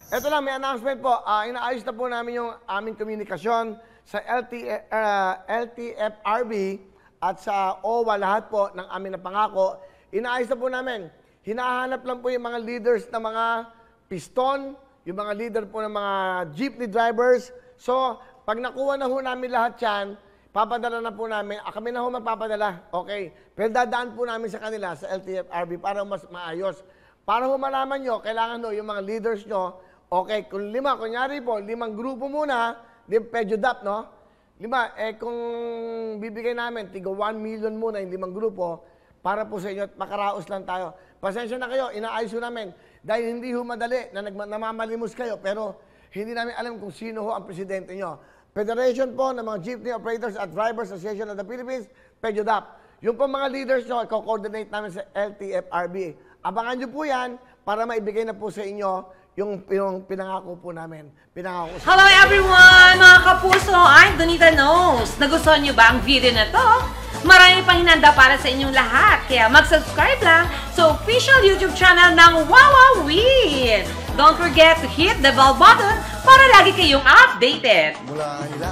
Ito lang, may announcement po. Inaayos na po namin yung aming komunikasyon sa LTFRB at sa OWA, lahat po ng aming napangako. Inaayos na po namin. Hinahanap lang po yung mga leaders ng mga piston, yung mga leader po ng mga jeepney drivers. So, pag nakuha na ho namin lahat yan, papadala na po namin. Kami na ho magpapadala. Okay. Pero dadaan po namin sa kanila, sa LTFRB, para mas maayos. Para ho malaman nyo, kailangan ho yung mga leaders nyo. Okay, kung kunyari po, 5 grupo muna, di pedyo dap, no? 5, kung bibigay namin, tigo 1 million muna, yung 5 grupo, para po sa inyo, makaraos lang tayo. Pasensya na kayo, inaayos ho namin. Dahil hindi ho madali na namamalimos kayo, pero hindi namin alam kung sino ho ang presidente nyo. Federation po ng mga Jeepney Operators at Drivers Association of the Philippines, pedyo dap. Yung po mga leaders nyo, i-coordinate namin sa LTFRB. Abangan nyo po yan para maibigay na po sa inyo yung pinangako po namin. Hello everyone! Mga kapuso, I'm Donita Knows. Nagustuhan nyo ba ang video na to? Marami pang hinanda para sa inyong lahat. Kaya mag-subscribe lang sa official YouTube channel ng Wowowin. Don't forget to hit the bell button para lagi kayong updated.